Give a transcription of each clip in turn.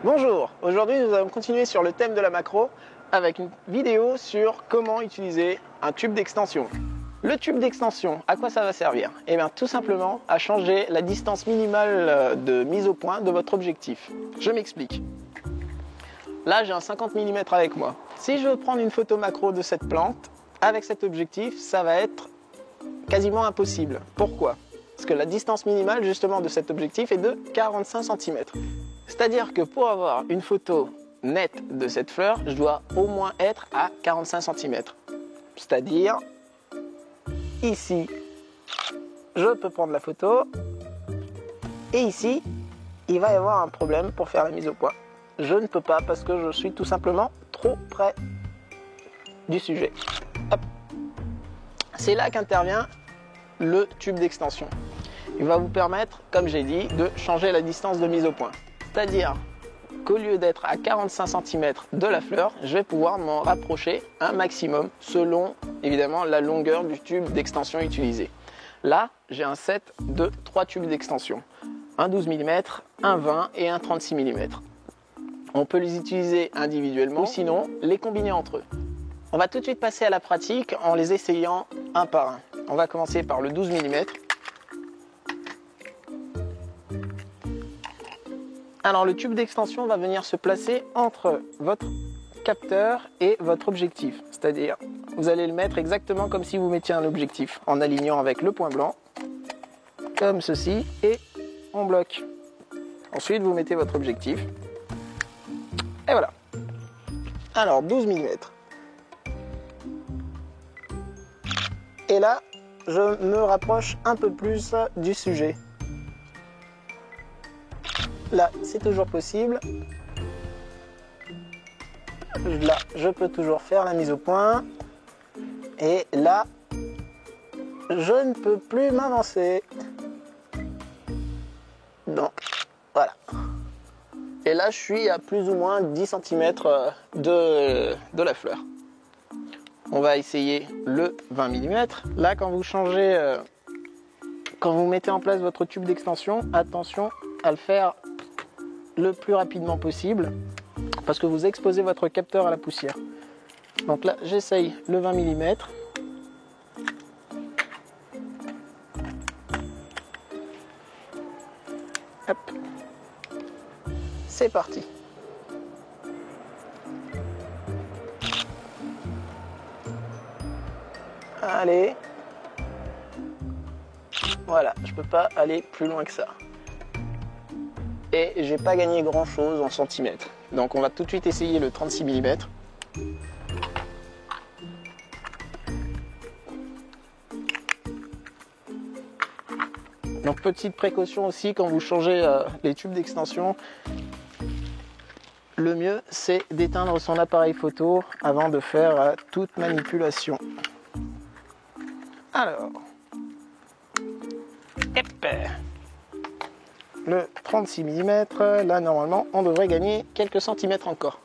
Bonjour, aujourd'hui nous allons continuer sur le thème de la macro avec une vidéo sur comment utiliser un tube d'extension. Le tube d'extension, à quoi ça va servir? Eh bien tout simplement à changer la distance minimale de mise au point de votre objectif. Je m'explique. Là j'ai un 50 mm avec moi. Si je veux prendre une photo macro de cette plante, avec cet objectif, ça va être quasiment impossible. Pourquoi? Parce que la distance minimale justement de cet objectif est de 45 cm. C'est-à-dire que pour avoir une photo nette de cette fleur, je dois au moins être à 45 cm. C'est-à-dire, ici, je peux prendre la photo, et ici, il va y avoir un problème pour faire la mise au point. Je ne peux pas parce que je suis tout simplement trop près du sujet. Hop. C'est là qu'intervient le tube d'extension. Il va vous permettre, comme j'ai dit, de changer la distance de mise au point. C'est-à-dire qu'au lieu d'être à 45 cm de la fleur, je vais pouvoir m'en rapprocher un maximum selon évidemment la longueur du tube d'extension utilisé. Là, j'ai un set de 3 tubes d'extension. Un 12 mm, un 20 et un 36 mm. On peut les utiliser individuellement ou sinon les combiner entre eux. On va tout de suite passer à la pratique en les essayant un par un. On va commencer par le 12 mm. Alors le tube d'extension va venir se placer entre votre capteur et votre objectif. C'est-à-dire, vous allez le mettre exactement comme si vous mettiez un objectif, en alignant avec le point blanc, comme ceci, et on bloque. Ensuite, vous mettez votre objectif. Et voilà. Alors 12 mm. Et là, je me rapproche un peu plus du sujet. Là, c'est toujours possible. Là, je peux toujours faire la mise au point. Et là, je ne peux plus m'avancer. Donc, voilà. Et là, je suis à plus ou moins 10 cm de la fleur. On va essayer le 20 mm. Là, quand vous changez, quand vous mettez en place votre tube d'extension, attention à le faire le plus rapidement possible parce que vous exposez votre capteur à la poussière. Donc là, j'essaye le 20 mm. Hop. C'est parti. Allez. Voilà, je peux pas aller plus loin que ça. Et j'ai pas gagné grand chose en centimètres. Donc on va tout de suite essayer le 36 mm. Donc petite précaution aussi quand vous changez les tubes d'extension, le mieux c'est d'éteindre son appareil photo avant de faire toute manipulation. Alors, le 36 mm, là normalement on devrait gagner quelques centimètres encore.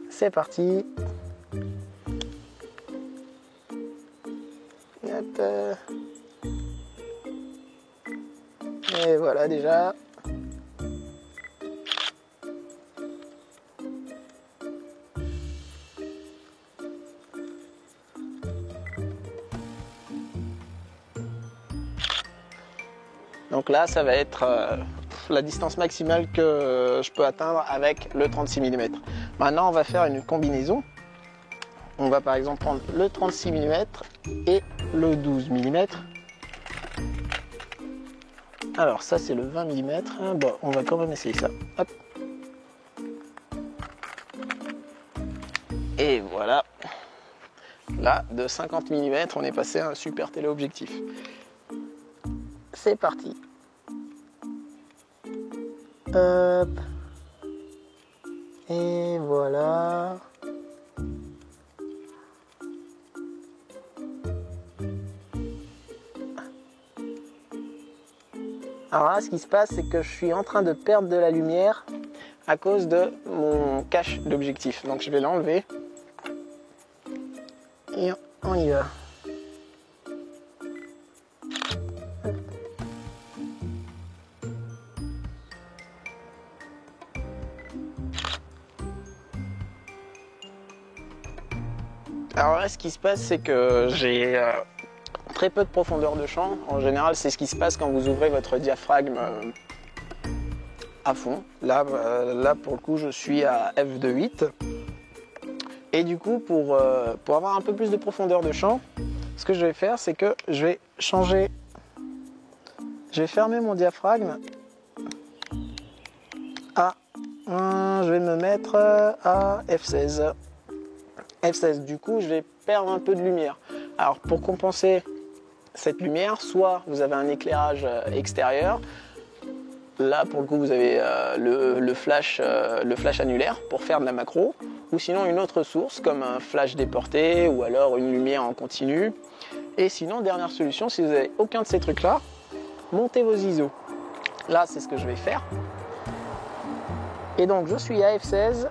C'est parti. Hop. Et voilà déjà. Donc là, ça va être la distance maximale que je peux atteindre avec le 36 mm. Maintenant, on va faire une combinaison. On va par exemple prendre le 36 mm et le 12 mm. Alors ça, c'est le 20 mm. Bon, on va quand même essayer ça. Hop. Et voilà. Là, de 50 mm, on est passé à un super téléobjectif. C'est parti. Hop. Et voilà. Alors là, ce qui se passe, c'est que je suis en train de perdre de la lumière à cause de mon cache d'objectif. Donc je vais l'enlever. Et on y va. Alors là, ce qui se passe, c'est que j'ai très peu de profondeur de champ. En général, c'est ce qui se passe quand vous ouvrez votre diaphragme à fond. Là, pour le coup, je suis à f de 8. Et du coup, pour avoir un peu plus de profondeur de champ, ce que je vais faire, c'est que je vais changer. Je vais fermer mon diaphragme à... je vais me mettre à f16. F16, du coup, je vais perdre un peu de lumière. Alors, pour compenser cette lumière, soit vous avez un éclairage extérieur. Là, pour le coup, vous avez le flash annulaire pour faire de la macro. Ou sinon, une autre source, comme un flash déporté ou alors une lumière en continu. Et sinon, dernière solution, si vous n'avez aucun de ces trucs-là, montez vos ISO. Là, c'est ce que je vais faire. Et donc, je suis à f16.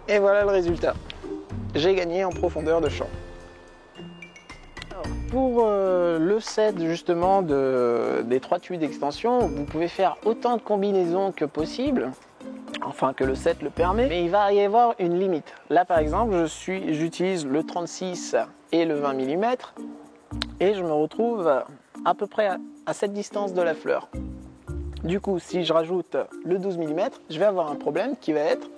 Et voilà le résultat. J'ai gagné en profondeur de champ. Alors, pour le set justement des 3 tuyaux d'extension, vous pouvez faire autant de combinaisons que possible, enfin que le set le permet, mais il va y avoir une limite. Là par exemple, j'utilise le 36 et le 20 mm et je me retrouve à peu près à cette distance de la fleur. Du coup, si je rajoute le 12 mm, je vais avoir un problème qui va être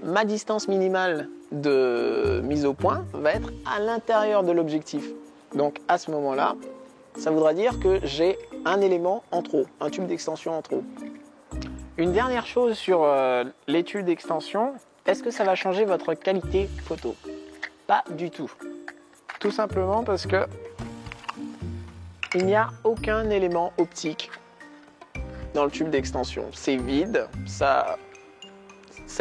ma distance minimale de mise au point va être à l'intérieur de l'objectif. Donc à ce moment-là, ça voudra dire que j'ai un élément en trop, un tube d'extension en trop. Une dernière chose sur les tubes d'extension, est-ce que ça va changer votre qualité photo? Pas du tout. Tout simplement parce que il n'y a aucun élément optique dans le tube d'extension. C'est vide, ça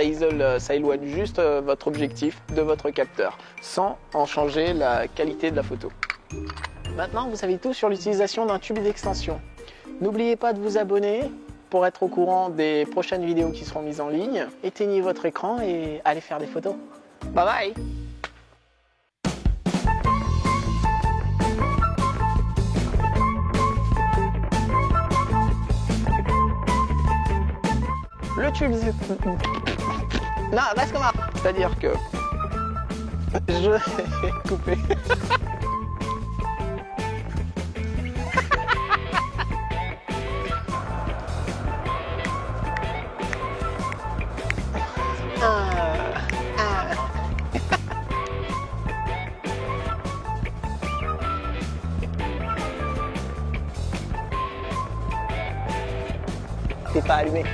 isole, ça éloigne juste votre objectif de votre capteur sans en changer la qualité de la photo. Maintenant, vous savez tout sur l'utilisation d'un tube d'extension. N'oubliez pas de vous abonner pour être au courant des prochaines vidéos qui seront mises en ligne. Éteignez votre écran et allez faire des photos. Bye bye! Le tube... Non, reste comme ça. C'est-à-dire que... Je vais couper. T'es pas allumé.